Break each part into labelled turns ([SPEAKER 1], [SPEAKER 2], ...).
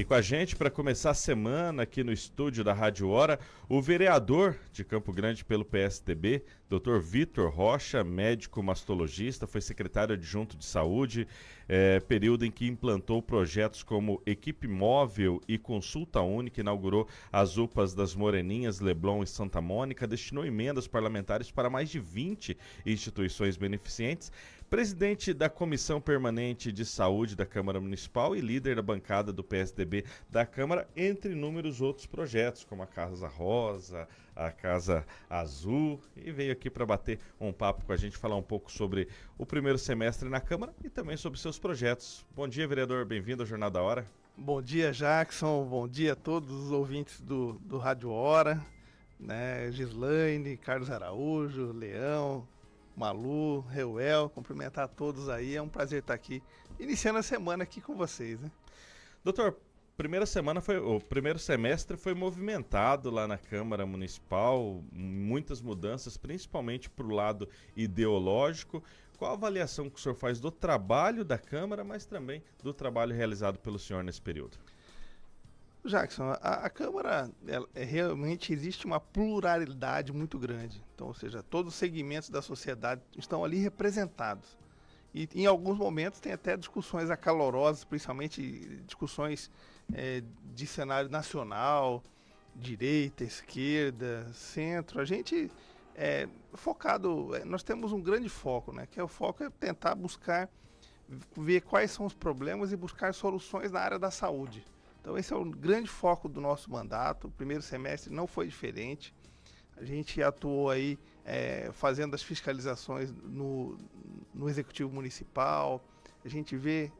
[SPEAKER 1] E com a gente, para começar a semana aqui no estúdio da Rádio Hora, o vereador de Campo Grande pelo PSDB, Dr. Vitor Rocha, médico mastologista, foi secretário adjunto de saúde, período em que implantou projetos como Equipe Móvel e Consulta Única, inaugurou as UPAs das Moreninhas, Leblon e Santa Mônica, destinou emendas parlamentares para mais de 20 instituições beneficentes, presidente da Comissão Permanente de Saúde da Câmara Municipal e líder da bancada do PSDB da Câmara, entre inúmeros outros projetos, como a Casa Rosa, a Casa Azul, e veio aqui para bater um papo com a gente, falar um pouco sobre o primeiro semestre na Câmara e também sobre seus projetos. Bom dia, vereador, bem-vindo ao Jornal da Hora.
[SPEAKER 2] Bom dia, Jackson, bom dia a todos os ouvintes do Rádio Hora, né? Gislaine, Carlos Araújo, Leão, Malu, Reuel, cumprimentar a todos aí, é um prazer estar aqui, iniciando a semana aqui com vocês, né?
[SPEAKER 1] Doutor, o primeiro semestre foi movimentado lá na Câmara Municipal, muitas mudanças, principalmente para o lado ideológico. Qual a avaliação que o senhor faz do trabalho da Câmara, mas também do trabalho realizado pelo senhor nesse período?
[SPEAKER 2] Jackson, a Câmara, realmente existe uma pluralidade muito grande. Então, ou seja, todos os segmentos da sociedade estão ali representados. E em alguns momentos tem até discussões acalorosas, principalmente discussões de cenário nacional, direita, esquerda, centro. A gente focado, nós temos um grande foco, né? Que o foco é tentar buscar, ver quais são os problemas e buscar soluções na área da saúde. Então esse é o grande foco do nosso mandato. O primeiro semestre não foi diferente. A gente atuou aí fazendo as fiscalizações no Executivo Municipal. A gente vê,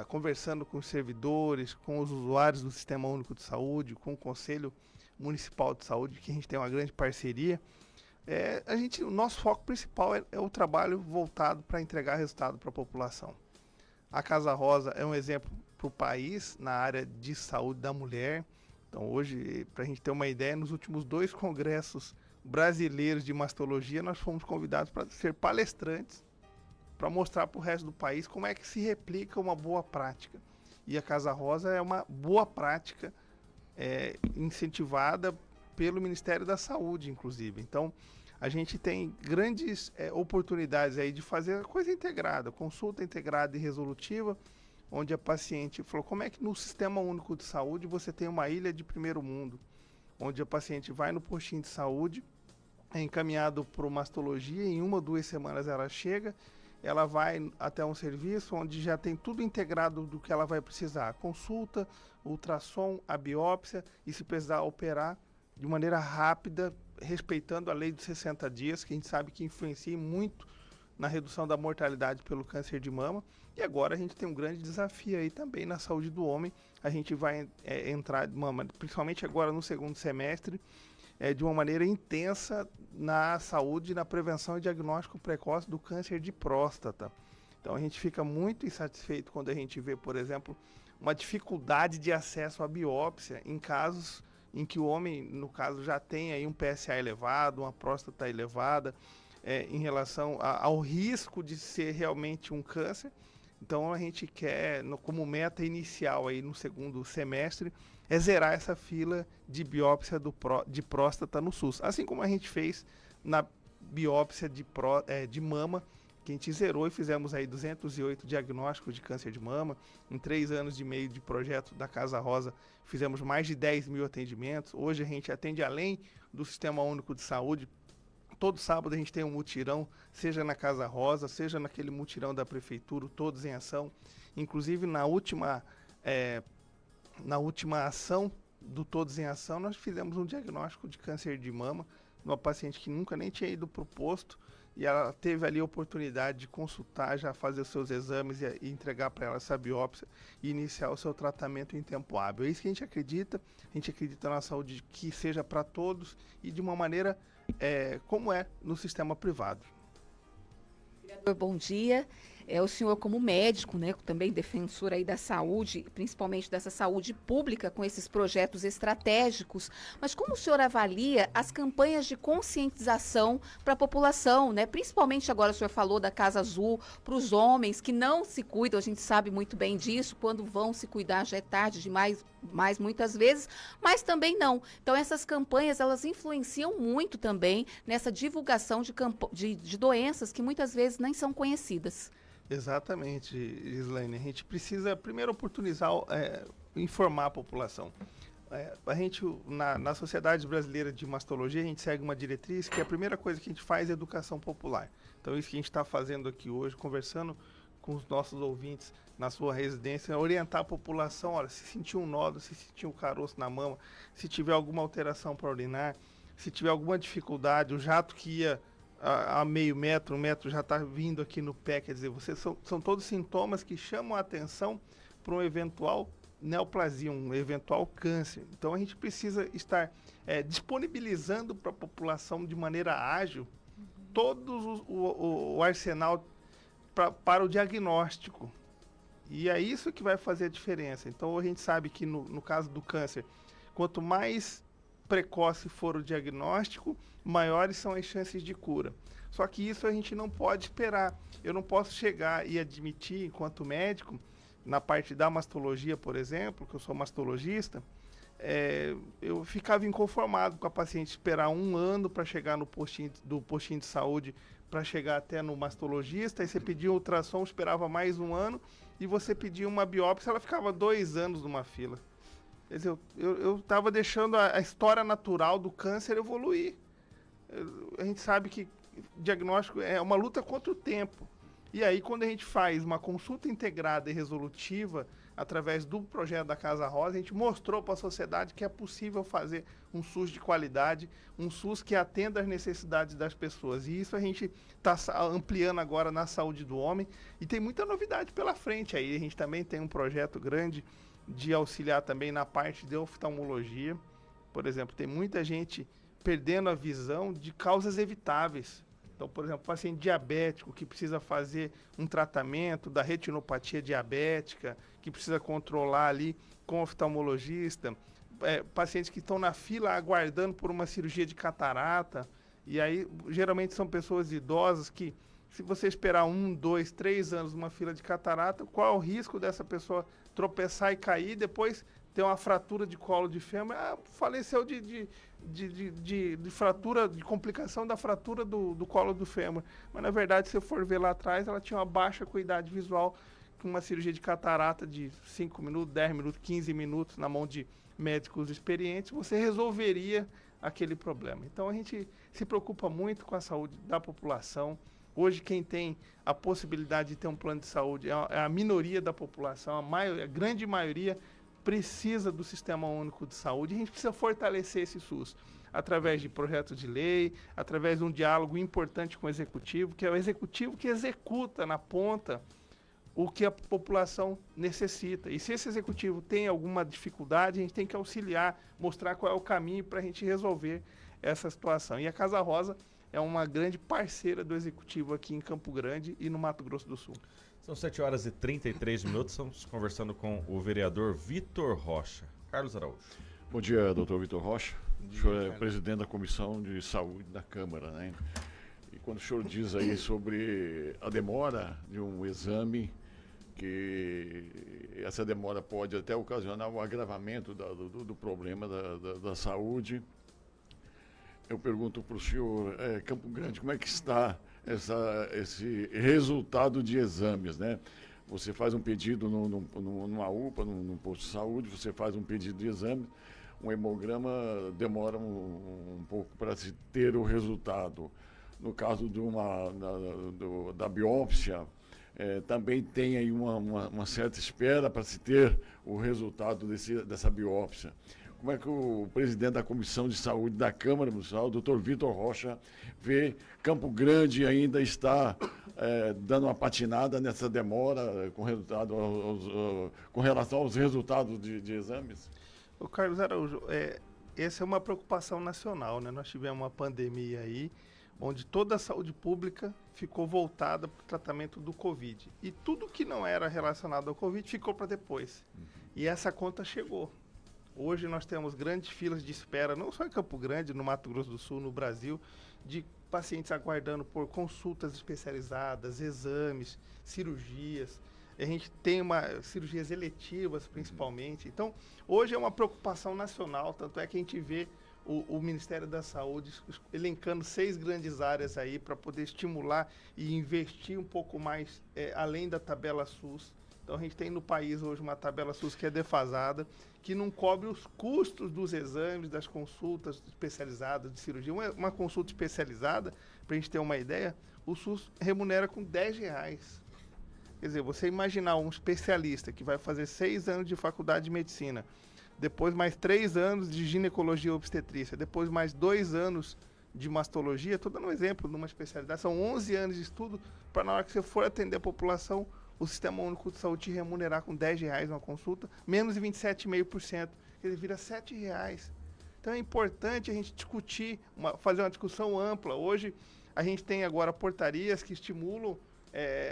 [SPEAKER 2] conversando com os servidores, com os usuários do Sistema Único de Saúde, com o Conselho Municipal de Saúde, que a gente tem uma grande parceria. O nosso foco principal é o trabalho voltado para entregar resultado para a população. A Casa Rosa é um exemplo para o país na área de saúde da mulher. Então hoje, para a gente ter uma ideia, nos últimos 2 congressos brasileiros de mastologia, nós fomos convidados para ser palestrantes, para mostrar para o resto do país como é que se replica uma boa prática. E a Casa Rosa é uma boa prática incentivada pelo Ministério da Saúde, inclusive. Então, a gente tem grandes oportunidades aí de fazer a coisa integrada, consulta integrada e resolutiva, onde a paciente falou, como é que no Sistema Único de Saúde você tem uma ilha de primeiro mundo, onde a paciente vai no postinho de saúde, é encaminhado para mastologia, em 1 ou 2 semanas ela chega, ela vai até um serviço onde já tem tudo integrado do que ela vai precisar, a consulta, o ultrassom, a biópsia, e se precisar operar de maneira rápida, respeitando a lei dos 60 dias, que a gente sabe que influencia muito na redução da mortalidade pelo câncer de mama. E agora a gente tem um grande desafio aí também na saúde do homem. A gente vai entrar, principalmente agora no segundo semestre, de uma maneira intensa na saúde, na prevenção e diagnóstico precoce do câncer de próstata. Então a gente fica muito insatisfeito quando a gente vê, por exemplo, uma dificuldade de acesso à biópsia em casos em que o homem, no caso, já tem aí um PSA elevado, uma próstata elevada, em relação ao risco de ser realmente um câncer. Então a gente quer, como meta inicial aí no segundo semestre, zerar essa fila de biópsia de próstata no SUS. Assim como a gente fez na biópsia de mama, que a gente zerou e fizemos aí 208 diagnósticos de câncer de mama. Em 3 anos e meio de projeto da Casa Rosa, fizemos mais de 10 mil atendimentos. Hoje a gente atende além do Sistema Único de Saúde. Todo sábado a gente tem um mutirão, seja na Casa Rosa, seja naquele mutirão da Prefeitura, Todos em Ação. Inclusive na última ação do Todos em Ação, nós fizemos um diagnóstico de câncer de mama numa paciente que nunca nem tinha ido para o posto, e ela teve ali a oportunidade de consultar, já fazer os seus exames e entregar para ela essa biópsia e iniciar o seu tratamento em tempo hábil. É isso que a gente acredita na saúde que seja para todos e de uma maneira como é no sistema privado.
[SPEAKER 3] Vereador, bom dia. o senhor como médico, né, também defensor aí da saúde, principalmente dessa saúde pública, com esses projetos estratégicos, mas como o senhor avalia as campanhas de conscientização para a população, né? Principalmente agora o senhor falou da Casa Azul, para os homens que não se cuidam, a gente sabe muito bem disso, quando vão se cuidar já é tarde demais, mais muitas vezes, mas também não. Então essas campanhas, elas influenciam muito também nessa divulgação de doenças que muitas vezes nem são conhecidas.
[SPEAKER 2] Exatamente, Islaine. A gente precisa primeiro oportunizar, informar a população. A gente, na Sociedade Brasileira de Mastologia, a gente segue uma diretriz que a primeira coisa que a gente faz é educação popular. Então, isso que a gente está fazendo aqui hoje, conversando com os nossos ouvintes na sua residência, é orientar a população, olha, se sentir um nódulo, se sentir um caroço na mama, se tiver alguma alteração para urinar, se tiver alguma dificuldade, o jato que ia a meio metro, 1 metro, já está vindo aqui no pé, quer dizer, são todos sintomas que chamam a atenção para um eventual neoplasia, um eventual câncer. Então a gente precisa estar disponibilizando para a população de maneira ágil todo o arsenal para o diagnóstico. E é isso que vai fazer a diferença. Então a gente sabe que no caso do câncer, quanto mais precoce for o diagnóstico, maiores são as chances de cura. Só que isso a gente não pode esperar. Eu não posso chegar e admitir, enquanto médico, na parte da mastologia, por exemplo, que eu sou mastologista, eu ficava inconformado com a paciente esperar 1 ano para chegar no postinho de saúde, para chegar até no mastologista, aí você pedia um ultrassom, esperava mais 1 ano, e você pedia uma biópsia, ela ficava 2 anos numa fila. Quer dizer, eu estava deixando a história natural do câncer evoluir. A gente sabe que diagnóstico é uma luta contra o tempo. E aí, quando a gente faz uma consulta integrada e resolutiva, através do projeto da Casa Rosa, a gente mostrou para a sociedade que é possível fazer um SUS de qualidade, um SUS que atenda às necessidades das pessoas. E isso a gente está ampliando agora na saúde do homem. E tem muita novidade pela frente aí. A gente também tem um projeto grande de auxiliar também na parte de oftalmologia. Por exemplo, tem muita gente perdendo a visão de causas evitáveis. Então, por exemplo, paciente diabético que precisa fazer um tratamento da retinopatia diabética, que precisa controlar ali com oftalmologista, pacientes que estão na fila aguardando por uma cirurgia de catarata, e aí geralmente são pessoas idosas que, se você esperar 1, 2, 3 anos numa fila de catarata, qual é o risco dessa pessoa tropeçar e cair, depois ter uma fratura de colo de fêmur, faleceu de fratura, de complicação da fratura do colo do fêmur. Mas, na verdade, se você for ver lá atrás, ela tinha uma baixa acuidade visual, com uma cirurgia de catarata de 5 minutos, 10 minutos, 15 minutos, na mão de médicos experientes, você resolveria aquele problema. Então, a gente se preocupa muito com a saúde da população. Hoje, quem tem a possibilidade de ter um plano de saúde é a minoria da população, a grande maioria precisa do Sistema Único de Saúde. A gente precisa fortalecer esse SUS através de projetos de lei, através de um diálogo importante com o Executivo, que é o Executivo que executa na ponta o que a população necessita. E se esse Executivo tem alguma dificuldade, a gente tem que auxiliar, mostrar qual é o caminho para a gente resolver essa situação. E a Casa Rosa é uma grande parceira do Executivo aqui em Campo Grande e no Mato Grosso do Sul.
[SPEAKER 1] São 7h33, estamos conversando com o vereador Vitor Rocha. Carlos Araújo.
[SPEAKER 4] Bom dia, doutor Vitor Rocha. O senhor é presidente da Comissão de Saúde da Câmara, né? E quando o senhor diz aí sobre a demora de um exame, que essa demora pode até ocasionar o agravamento do problema da saúde, eu pergunto para o senhor, Campo Grande, como é que está esse resultado de exames, né? Você faz um pedido numa UPA, num posto de saúde, você faz um pedido de exame, um hemograma demora um pouco para se ter o resultado. No caso da biópsia, também tem aí uma certa espera para se ter o resultado dessa biópsia. Como é que o presidente da Comissão de Saúde da Câmara Municipal, o doutor Vitor Rocha, vê Campo Grande ainda está dando uma patinada nessa demora com relação aos resultados de exames?
[SPEAKER 2] O Carlos Araújo, essa é uma preocupação nacional, né? Nós tivemos uma pandemia aí, onde toda a saúde pública ficou voltada para o tratamento do Covid. E tudo que não era relacionado ao Covid ficou para depois. E essa conta chegou. Hoje nós temos grandes filas de espera, não só em Campo Grande, no Mato Grosso do Sul, no Brasil, de pacientes aguardando por consultas especializadas, exames, cirurgias. A gente tem cirurgias eletivas, principalmente. Então, hoje é uma preocupação nacional, tanto é que a gente vê o Ministério da Saúde elencando 6 grandes áreas aí para poder estimular e investir um pouco mais além da tabela SUS. Então, a gente tem no país hoje uma tabela SUS que é defasada, que não cobre os custos dos exames, das consultas especializadas de cirurgia. Uma consulta especializada, para a gente ter uma ideia, o SUS remunera com R$10. Quer dizer, você imaginar um especialista que vai fazer 6 anos de faculdade de medicina, depois mais 3 anos de ginecologia e obstetrícia, depois mais 2 anos de mastologia, estou dando um exemplo de uma especialidade, são 11 anos de estudo para na hora que você for atender a população, o Sistema Único de Saúde te remunerar com R$10 uma consulta, menos de 27,5%, quer dizer, vira R$7. Então é importante a gente discutir, fazer uma discussão ampla. Hoje a gente tem agora portarias que estimulam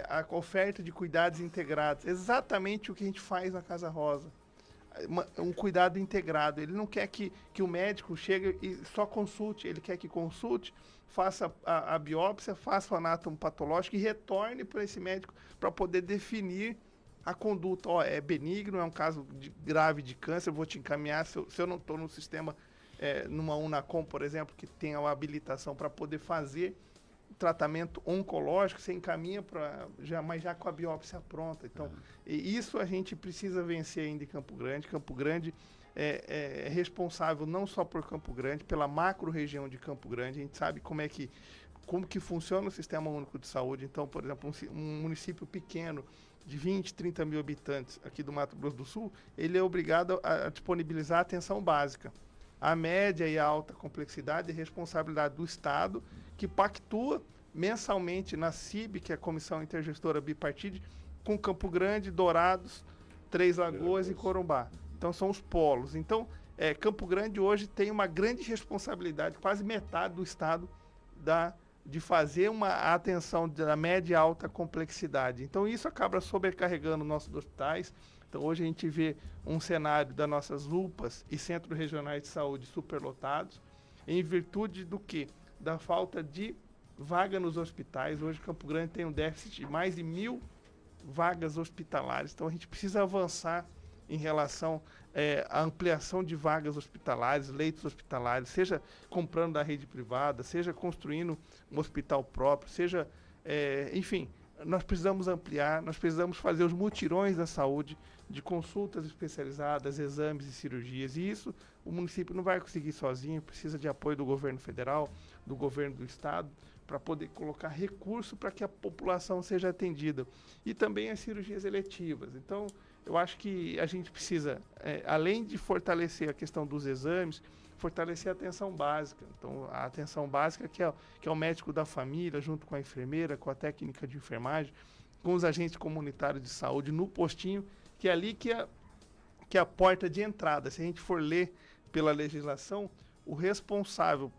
[SPEAKER 2] a oferta de cuidados integrados, exatamente o que a gente faz na Casa Rosa. Um cuidado integrado. Ele não quer que o médico chegue e só consulte, ele quer que consulte, faça a biópsia, faça o anátomo patológico e retorne para esse médico para poder definir a conduta. É benigno, é um caso grave de câncer, eu vou te encaminhar, se eu não estou no sistema, numa Unacom, por exemplo, que tenha uma habilitação para poder fazer tratamento oncológico, você encaminha mas já com a biópsia pronta. Então, e isso a gente precisa vencer ainda em Campo Grande. Campo Grande é responsável não só por Campo Grande, pela macro-região de Campo Grande. A gente sabe como que funciona o Sistema Único de Saúde. Então, por exemplo, um município pequeno de 20, 30 mil habitantes aqui do Mato Grosso do Sul, ele é obrigado a disponibilizar a atenção básica. A média e a alta complexidade é responsabilidade do Estado, que pactua mensalmente na CIB, que é a Comissão Intergestora Bipartite, com Campo Grande, Dourados, Três Lagoas e Corumbá. Então, são os polos. Então, Campo Grande hoje tem uma grande responsabilidade, quase metade do Estado, de fazer uma atenção da média e alta complexidade. Então, isso acaba sobrecarregando nossos hospitais. Então, hoje a gente vê um cenário das nossas UPAs e centros regionais de saúde superlotados, em virtude do quê? Da falta de vaga nos hospitais. Hoje, Campo Grande tem um déficit de mais de 1.000 vagas hospitalares. Então, a gente precisa avançar em relação à ampliação de vagas hospitalares, leitos hospitalares, seja comprando da rede privada, seja construindo um hospital próprio, seja, enfim, nós precisamos ampliar, nós precisamos fazer os mutirões da saúde, de consultas especializadas, exames e cirurgias. E isso o município não vai conseguir sozinho, precisa de apoio do governo federal, do governo do estado, para poder colocar recurso para que a população seja atendida. E também as cirurgias eletivas. Então, eu acho que a gente precisa, além de fortalecer a questão dos exames, fortalecer a atenção básica. Então, a atenção básica que é o médico da família, junto com a enfermeira, com a técnica de enfermagem, com os agentes comunitários de saúde no postinho, que é ali que é a porta de entrada. Se a gente for ler pela legislação, o responsável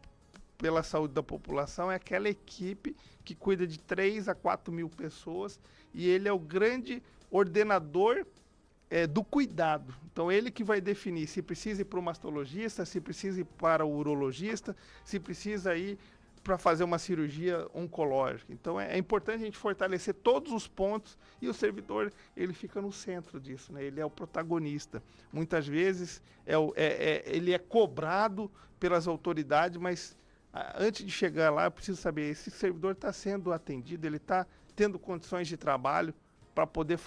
[SPEAKER 2] pela saúde da população é aquela equipe que cuida de 3 a 4 mil pessoas e ele é o grande ordenador do cuidado. Então, ele que vai definir se precisa ir para o mastologista, se precisa ir para o urologista, se precisa ir para fazer uma cirurgia oncológica. Então, é importante a gente fortalecer todos os pontos e o servidor, ele fica no centro disso, né? Ele é o protagonista. Muitas vezes, ele é cobrado pelas autoridades, mas antes de chegar lá, eu preciso saber, esse servidor está sendo atendido, ele está tendo condições de trabalho para poder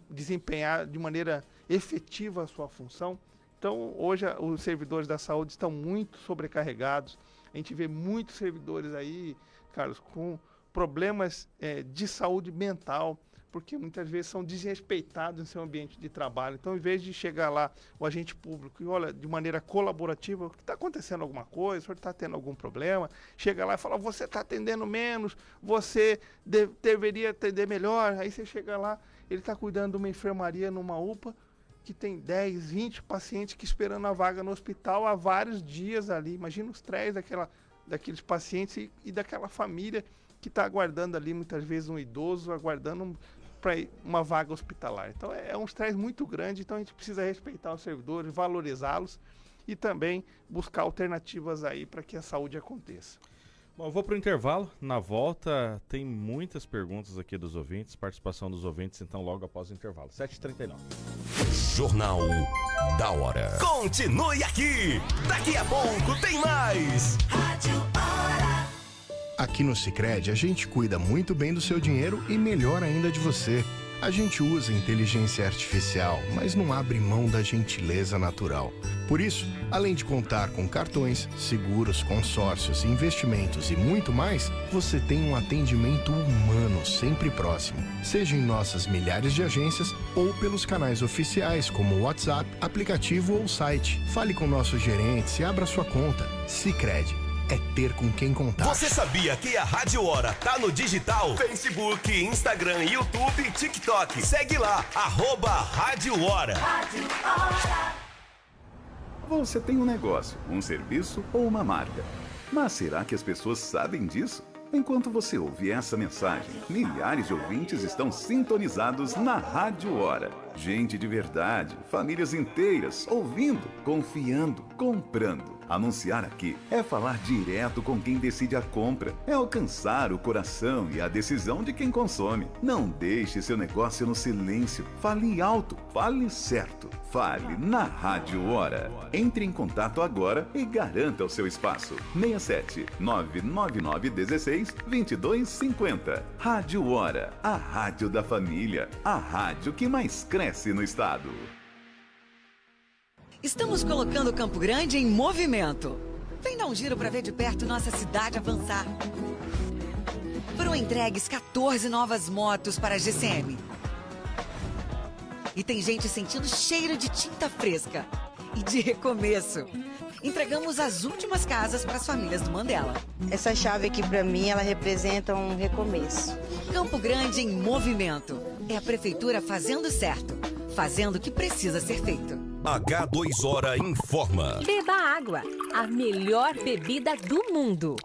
[SPEAKER 2] desempenhar de maneira efetiva a sua função. Então, hoje, os servidores da saúde estão muito sobrecarregados. A gente vê muitos servidores aí, Carlos, com problemas de saúde mental, porque muitas vezes são desrespeitados em seu ambiente de trabalho. Então, em vez de chegar lá o agente público e olha de maneira colaborativa, o que está acontecendo alguma coisa, o senhor está tendo algum problema, chega lá e fala, você está atendendo menos, você deveria atender melhor. Aí você chega lá, ele está cuidando de uma enfermaria numa UPA, que tem 10, 20 pacientes que esperando a vaga no hospital há vários dias ali. Imagina os estresse daqueles pacientes e daquela família que está aguardando ali, muitas vezes um idoso, aguardando para uma vaga hospitalar. Então é um estresse muito grande, então a gente precisa respeitar os servidores, valorizá-los e também buscar alternativas aí para que a saúde aconteça.
[SPEAKER 1] Bom, eu vou para o intervalo. Na volta, tem muitas perguntas aqui dos ouvintes, participação dos ouvintes, então logo após o intervalo. 7h39.
[SPEAKER 5] Jornal da Hora. Continue aqui. Daqui a pouco tem mais. Rádio Hora.
[SPEAKER 6] Aqui no Sicredi, a gente cuida muito bem do seu dinheiro e melhor ainda de você. A gente usa inteligência artificial, mas não abre mão da gentileza natural. Por isso, além de contar com cartões, seguros, consórcios, investimentos e muito mais, você tem um atendimento humano sempre próximo, seja em nossas milhares de agências ou pelos canais oficiais como o WhatsApp, aplicativo ou site. Fale com nossos gerentes e abra sua conta. Sicredi. É ter com quem contar.
[SPEAKER 5] Você sabia que a Rádio Hora tá no digital? Facebook, Instagram, YouTube, TikTok. Segue lá, @Rádio Hora. Rádio Hora.
[SPEAKER 7] Você tem um negócio, um serviço ou uma marca. Mas será que as pessoas sabem disso? Enquanto você ouve essa mensagem, milhares de ouvintes estão sintonizados na Rádio Hora. Gente de verdade, famílias inteiras, ouvindo, confiando, comprando. Anunciar aqui é falar direto com quem decide a compra, é alcançar o coração e a decisão de quem consome. Não deixe seu negócio no silêncio. Fale alto, fale certo. Fale na Rádio Hora. Entre em contato agora e garanta o seu espaço. 67 999 16 22 50. Rádio Hora, a rádio da família, a rádio que mais cresce no estado.
[SPEAKER 8] Estamos colocando Campo Grande em movimento. Vem dar um giro para ver de perto nossa cidade avançar. Foram entregues 14 novas motos para a GCM. E tem gente sentindo cheiro de tinta fresca e de recomeço. Entregamos as últimas casas para as famílias do Mandela.
[SPEAKER 9] Essa chave aqui para mim, ela representa um recomeço.
[SPEAKER 8] Campo Grande em movimento. É a prefeitura fazendo certo, fazendo o que precisa ser feito.
[SPEAKER 5] H2 Hora informa.
[SPEAKER 10] Beba água, a melhor bebida do mundo.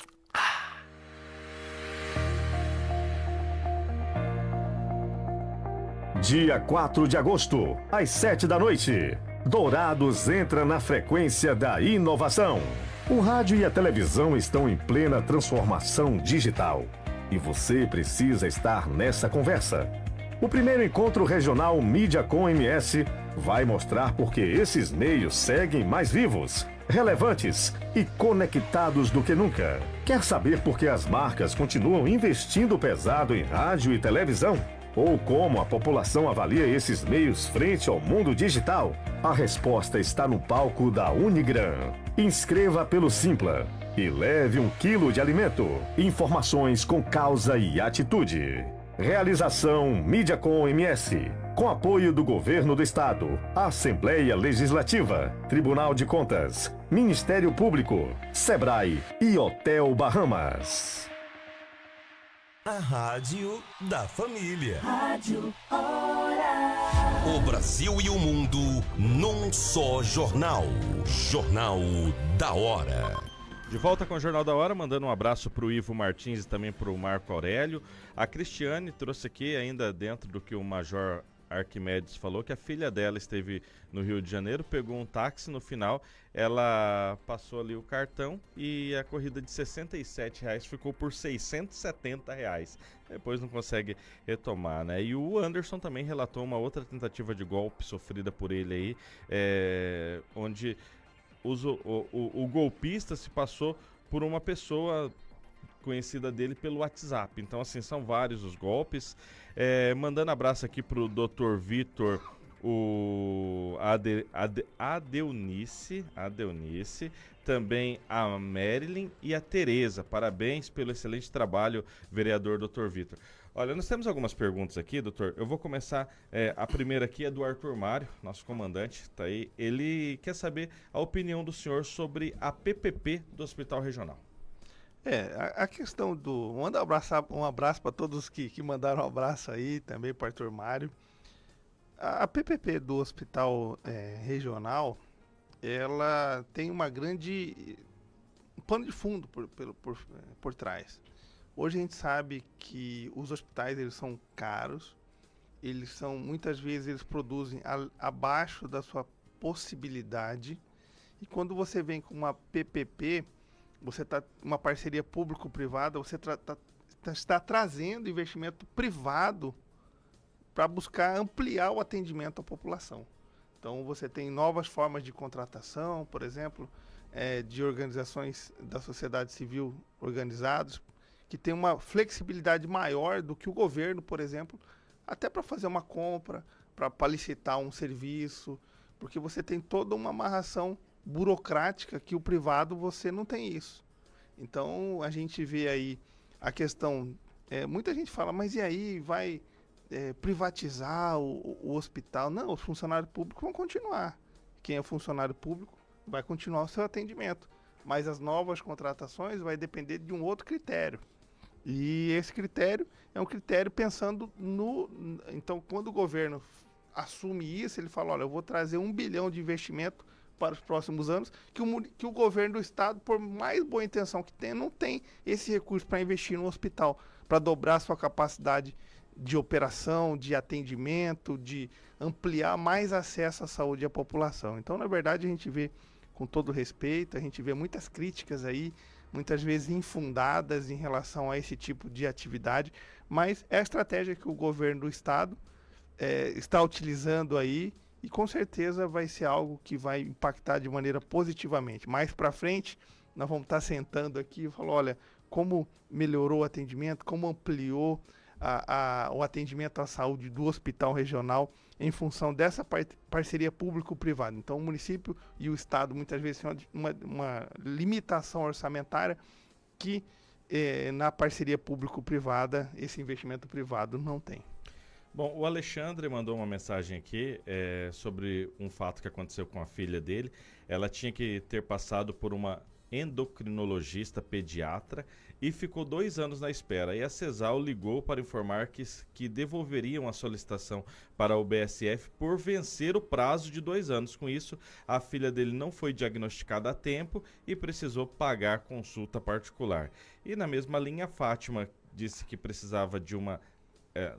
[SPEAKER 11] Dia 4 de agosto, às 7 da noite. Dourados entra na frequência da inovação. O rádio e a televisão estão em plena transformação digital. E você precisa estar nessa conversa. O primeiro encontro regional Mídia com MS vai mostrar porque esses meios seguem mais vivos, relevantes e conectados do que nunca. Quer saber por que as marcas continuam investindo pesado em rádio e televisão? Ou como a população avalia esses meios frente ao mundo digital? A resposta está no palco da Unigran. Inscreva pelo Simpla e leve 1 quilo de alimento. Informações com causa e atitude. Realização Mídia com MS. Com apoio do Governo do Estado, Assembleia Legislativa, Tribunal de Contas, Ministério Público, Sebrae e Hotel Bahamas.
[SPEAKER 5] A Rádio da Família. Rádio Hora. O Brasil e o mundo num só jornal. Jornal da Hora.
[SPEAKER 1] De volta com o Jornal da Hora, mandando um abraço para o Ivo Martins e também para o Marco Aurélio. A Cristiane trouxe aqui, ainda dentro do que o Major Arquimedes falou, que a filha dela esteve no Rio de Janeiro, pegou um táxi, no final ela passou ali o cartão e a corrida de R$67 ficou por R$670. Depois não consegue retomar, né? E o Anderson também relatou uma outra tentativa de golpe sofrida por ele aí, onde o golpista se passou por uma pessoa conhecida dele pelo WhatsApp. Então, assim, são vários os golpes. Mandando abraço aqui pro Dr. Vitor, Adeunice, também a Marilyn e a Tereza. Parabéns pelo excelente trabalho, vereador Dr. Vitor. Olha, nós temos algumas perguntas aqui, doutor. Eu vou começar, a primeira aqui é do Arthur Mário, nosso comandante, tá aí. Ele quer saber a opinião do senhor sobre a PPP do Hospital Regional.
[SPEAKER 2] A questão do... Manda um abraço para todos que mandaram um abraço aí, também para o Arthur Mário. A PPP do Hospital Regional, ela tem um pano de fundo por trás. Hoje a gente sabe que os hospitais eles são caros, muitas vezes eles produzem abaixo da sua possibilidade, e quando você vem com uma PPP, uma parceria público-privada, você está trazendo investimento privado para buscar ampliar o atendimento à população. Então você tem novas formas de contratação, por exemplo, de organizações da sociedade civil organizadas, que tem uma flexibilidade maior do que o governo, por exemplo, até para fazer uma compra, para licitar um serviço, porque você tem toda uma amarração burocrática que o privado você não tem isso. Então a gente vê aí a questão, muita gente fala, mas e aí, vai privatizar o hospital? Não, os funcionários públicos vão continuar. Quem é funcionário público vai continuar o seu atendimento, mas as novas contratações vai depender de um outro critério. E esse critério é um critério pensando Então, quando o governo assume isso, ele fala, olha, eu vou trazer 1 bilhão de investimento para os próximos anos, que o governo do estado, por mais boa intenção que tenha, não tem esse recurso para investir no hospital, para dobrar sua capacidade de operação, de atendimento, de ampliar mais acesso à saúde à população. Então, na verdade, a gente vê, com todo respeito, a gente vê muitas críticas aí, muitas vezes infundadas em relação a esse tipo de atividade, mas é a estratégia que o governo do estado está utilizando aí, e com certeza vai ser algo que vai impactar de maneira positivamente. Mais para frente, nós vamos estar sentando aqui e falar, olha, como melhorou o atendimento, como ampliou o atendimento à saúde do hospital regional em função dessa parceria público-privada. Então, o município e o estado muitas vezes têm uma limitação orçamentária que na parceria público-privada, esse investimento privado não tem.
[SPEAKER 1] Bom, o Alexandre mandou uma mensagem aqui sobre um fato que aconteceu com a filha dele. Ela tinha que ter passado por uma endocrinologista pediatra e ficou 2 anos na espera. E a CESAL ligou para informar que devolveriam a solicitação para o BSF por vencer o prazo de 2 anos. Com isso, a filha dele não foi diagnosticada a tempo e precisou pagar consulta particular. E na mesma linha, a Fátima disse que precisava de uma...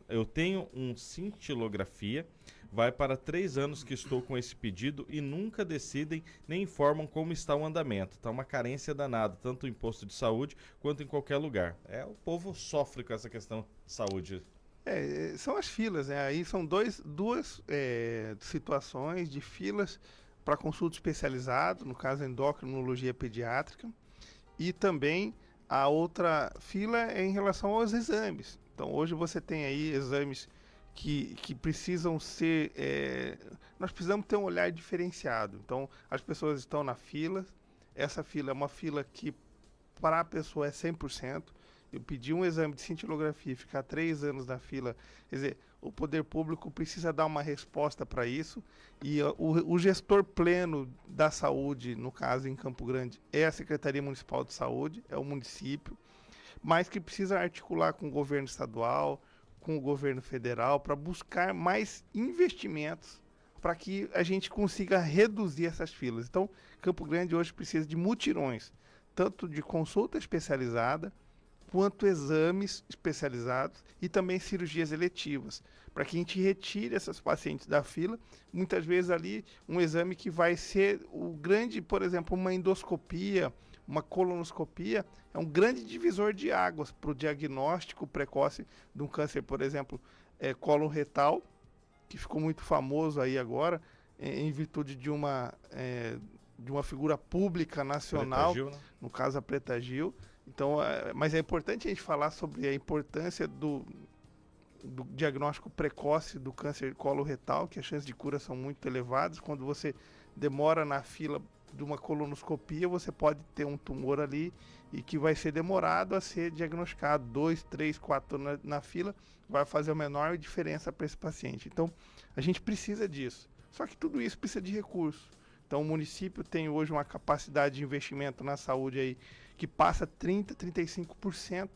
[SPEAKER 1] eu tenho um cintilografia, vai para 3 anos que estou com esse pedido e nunca decidem nem informam como está o andamento. Está uma carência danada, tanto em posto de saúde quanto em qualquer lugar. O povo sofre com essa questão de saúde.
[SPEAKER 2] São as filas, né? Aí são duas situações de filas para consulta especializada, no caso endocrinologia pediátrica, e também a outra fila é em relação aos exames. Então, hoje você tem aí exames que precisam ser... nós precisamos ter um olhar diferenciado. Então, as pessoas estão na fila. Essa fila é uma fila que, para a pessoa, é 100%. Eu pedi um exame de cintilografia e ficar 3 anos na fila. Quer dizer, o poder público precisa dar uma resposta para isso. E o gestor pleno da saúde, no caso em Campo Grande, é a Secretaria Municipal de Saúde, é o município, mas que precisa articular com o governo estadual, com o governo federal, para buscar mais investimentos para que a gente consiga reduzir essas filas. Então, Campo Grande hoje precisa de mutirões, tanto de consulta especializada, quanto exames especializados e também cirurgias eletivas, para que a gente retire essas pacientes da fila. Muitas vezes ali um exame que vai ser o grande, por exemplo, uma endoscopia, uma colonoscopia, é um grande divisor de águas para o diagnóstico precoce de um câncer, por exemplo, coloretal, que ficou muito famoso aí agora, em virtude de uma figura pública nacional, Preta Gil, né? No caso a Preta Gil. Então, mas é importante a gente falar sobre a importância do diagnóstico precoce do câncer coloretal, que as chances de cura são muito elevadas. Quando você demora na fila de uma colonoscopia, você pode ter um tumor ali e que vai ser demorado a ser diagnosticado. 2, 3, 4 na fila vai fazer a menor diferença para esse paciente. Então, a gente precisa disso. Só que tudo isso precisa de recurso. Então, o município tem hoje uma capacidade de investimento na saúde aí que passa 30%, 35%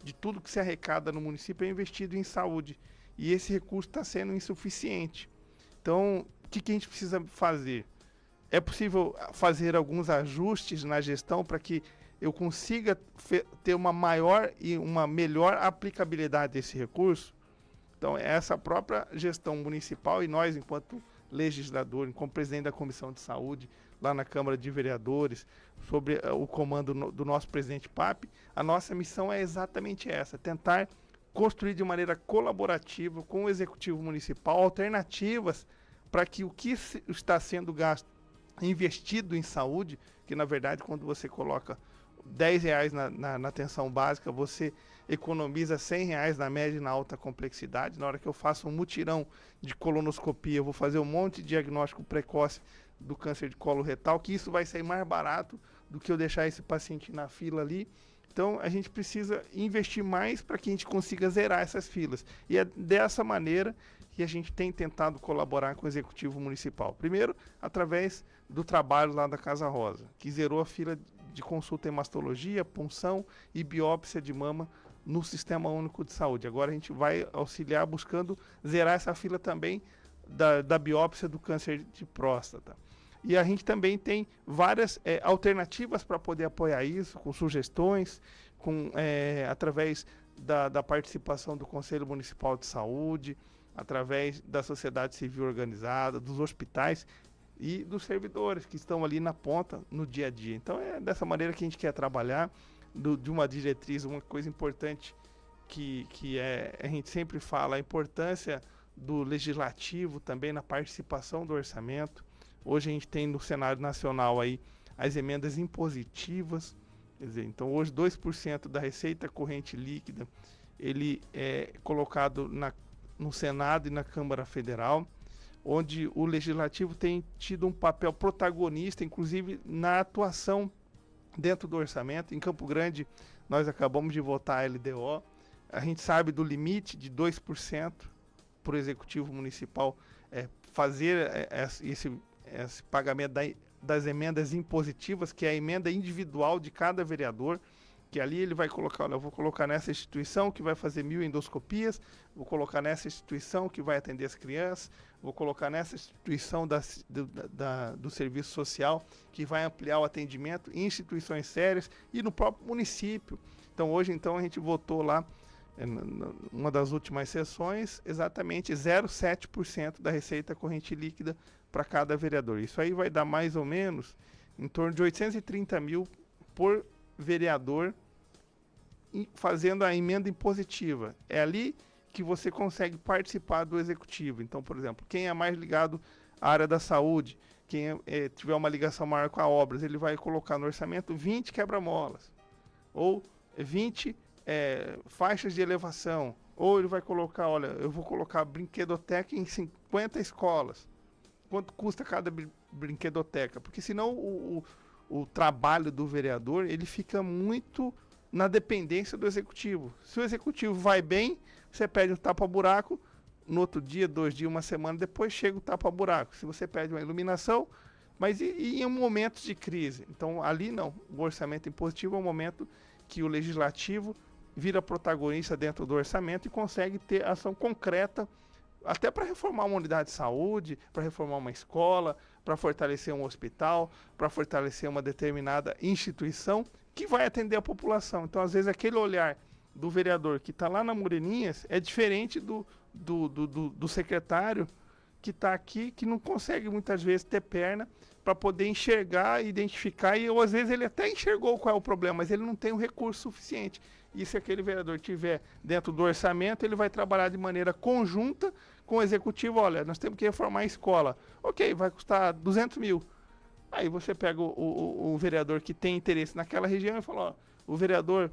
[SPEAKER 2] de tudo que se arrecada no município é investido em saúde. E esse recurso está sendo insuficiente. Então, o que a gente precisa fazer? É possível fazer alguns ajustes na gestão para que eu consiga ter uma maior e uma melhor aplicabilidade desse recurso. Então, essa própria gestão municipal e nós, enquanto legislador, como presidente da Comissão de Saúde, lá na Câmara de Vereadores, sobre o comando do nosso presidente Pape, a nossa missão é exatamente essa, tentar construir de maneira colaborativa com o Executivo Municipal alternativas para que o que está sendo gasto, investido em saúde, que na verdade quando você coloca R$10 na atenção básica, você economiza R$100 na média e na alta complexidade. Na hora que eu faço um mutirão de colonoscopia, eu vou fazer um monte de diagnóstico precoce do câncer de colo retal, que isso vai sair mais barato do que eu deixar esse paciente na fila ali. Então, a gente precisa investir mais para que a gente consiga zerar essas filas. E é dessa maneira que a gente tem tentado colaborar com o Executivo Municipal. Primeiro, através do trabalho lá da Casa Rosa, que zerou a fila de consulta em mastologia, punção e biópsia de mama no Sistema Único de Saúde. Agora a gente vai auxiliar buscando zerar essa fila também da biópsia do câncer de próstata. E a gente também tem várias alternativas para poder apoiar isso, com sugestões, através da participação do Conselho Municipal de Saúde, através da sociedade civil organizada, dos hospitais e dos servidores que estão ali na ponta no dia a dia. Então é dessa maneira que a gente quer trabalhar, de uma diretriz, uma coisa importante que a gente sempre fala, a importância do legislativo também na participação do orçamento. Hoje a gente tem no cenário nacional aí as emendas impositivas, quer dizer, então hoje 2% da receita corrente líquida, ele é colocado no Senado e na Câmara Federal, onde o legislativo tem tido um papel protagonista, inclusive na atuação dentro do orçamento. Em Campo Grande, nós acabamos de votar a LDO, a gente sabe do limite de 2% para o Executivo Municipal fazer esse pagamento das emendas impositivas, que é a emenda individual de cada vereador, que ali ele vai colocar, olha, eu vou colocar nessa instituição que vai fazer 1000 endoscopias, vou colocar nessa instituição que vai atender as crianças, vou colocar nessa instituição do serviço social que vai ampliar o atendimento em instituições sérias e no próprio município. Então hoje a gente votou lá, uma das últimas sessões, exatamente 0,7% da receita corrente líquida para cada vereador. Isso aí vai dar mais ou menos em torno de 830 mil por vereador fazendo a emenda impositiva. É ali que você consegue participar do executivo. Então, por exemplo, quem é mais ligado à área da saúde, quem tiver uma ligação maior com a obras, ele vai colocar no orçamento 20 quebra-molas, ou 20 faixas de elevação, ou ele vai colocar, olha, eu vou colocar brinquedoteca em 50 escolas. Quanto custa cada brinquedoteca? Porque senão o trabalho do vereador, ele fica muito na dependência do executivo. Se o executivo vai bem, você pede um tapa-buraco, no outro dia, 2 dias, uma semana depois, chega o tapa-buraco. Se você pede uma iluminação, mas e em momentos de crise? Então, ali não. O orçamento impositivo é um momento que o legislativo vira protagonista dentro do orçamento e consegue ter ação concreta até para reformar uma unidade de saúde, para reformar uma escola, para fortalecer um hospital, para fortalecer uma determinada instituição que vai atender a população. Então, às vezes, aquele olhar do vereador que está lá na Moreninhas é diferente do secretário que está aqui, que não consegue muitas vezes ter perna para poder enxergar, identificar, ou às vezes ele até enxergou qual é o problema, mas ele não tem o recurso suficiente. E se aquele vereador tiver dentro do orçamento, ele vai trabalhar de maneira conjunta com o executivo. Olha, nós temos que reformar a escola. Ok, vai custar 200 mil. Aí você pega o vereador que tem interesse naquela região e fala, ó, o vereador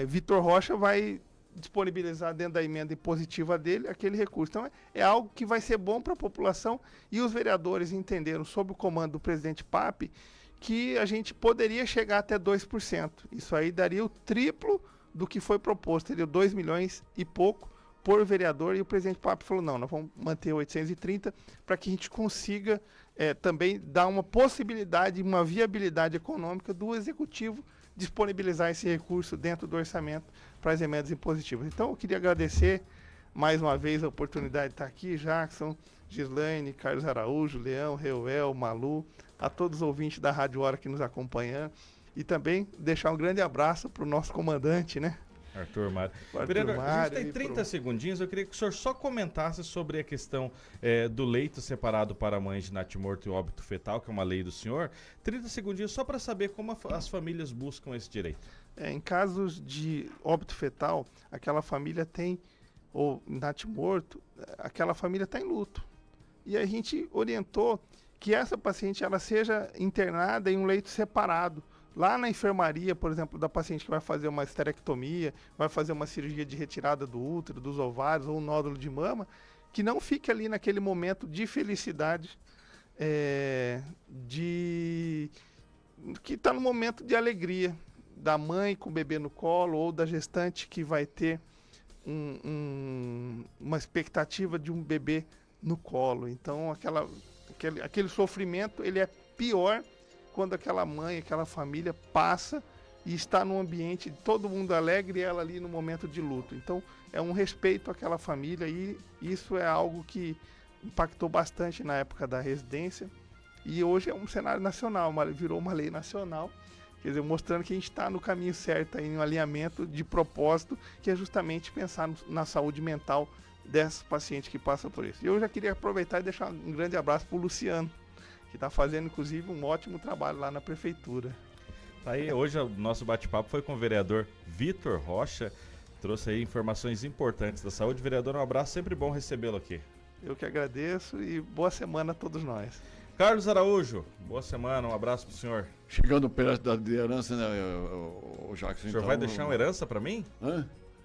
[SPEAKER 2] Vitor Rocha vai disponibilizar dentro da emenda impositiva dele aquele recurso. Então é algo que vai ser bom para a população, e os vereadores entenderam, sob o comando do presidente Pape, que a gente poderia chegar até 2%. Isso aí daria o triplo do que foi proposto, teria 2 milhões e pouco por vereador, e o presidente Pape falou, não, nós vamos manter 830 para que a gente consiga também dar uma possibilidade, uma viabilidade econômica do executivo disponibilizar esse recurso dentro do orçamento para as emendas impositivas. Então, eu queria agradecer mais uma vez a oportunidade de estar aqui, Jackson, Gislaine, Carlos Araújo, Leão, Reuel, Malu, a todos os ouvintes da Rádio Hora que nos acompanham. E também deixar um grande abraço para o nosso comandante, né?
[SPEAKER 1] Arthur Mário.
[SPEAKER 2] Arthur
[SPEAKER 1] Vereador, a
[SPEAKER 2] Mário
[SPEAKER 1] gente tem 30 segundinhos, eu queria que o senhor só comentasse sobre a questão do leito separado para mães de natimorto e óbito fetal, que é uma lei do senhor. 30 segundinhos só para saber como as famílias buscam esse direito.
[SPEAKER 2] Em casos de óbito fetal, aquela família tem, ou natimorto, aquela família está em luto. E a gente orientou que essa paciente ela seja internada em um leito separado. Lá na enfermaria, por exemplo, da paciente que vai fazer uma esterectomia, vai fazer uma cirurgia de retirada do útero, dos ovários ou um nódulo de mama, que não fique ali naquele momento de felicidade, que está no momento de alegria da mãe com o bebê no colo ou da gestante que vai ter uma expectativa de um bebê no colo. Então, aquele sofrimento ele é pior quando aquela mãe, aquela família passa e está num ambiente de todo mundo alegre e ela ali no momento de luto. Então, é um respeito àquela família e isso é algo que impactou bastante na época da residência e hoje é um cenário nacional, virou uma lei nacional, quer dizer, mostrando que a gente está no caminho certo, em um alinhamento de propósito, que é justamente pensar na saúde mental dessas pacientes que passam por isso. E eu já queria aproveitar e deixar um grande abraço para o Luciano, que está fazendo, inclusive, um ótimo trabalho lá na prefeitura.
[SPEAKER 1] Tá aí, hoje o nosso bate-papo foi com o vereador Vitor Rocha, trouxe aí informações importantes da saúde. Vereador, um abraço, sempre bom recebê-lo aqui.
[SPEAKER 2] Eu que agradeço e boa semana a todos nós.
[SPEAKER 1] Carlos Araújo, boa semana, um abraço pro senhor.
[SPEAKER 4] Chegando perto da herança, né, o Jackson?
[SPEAKER 1] O senhor vai deixar uma herança para mim?
[SPEAKER 4] Hã?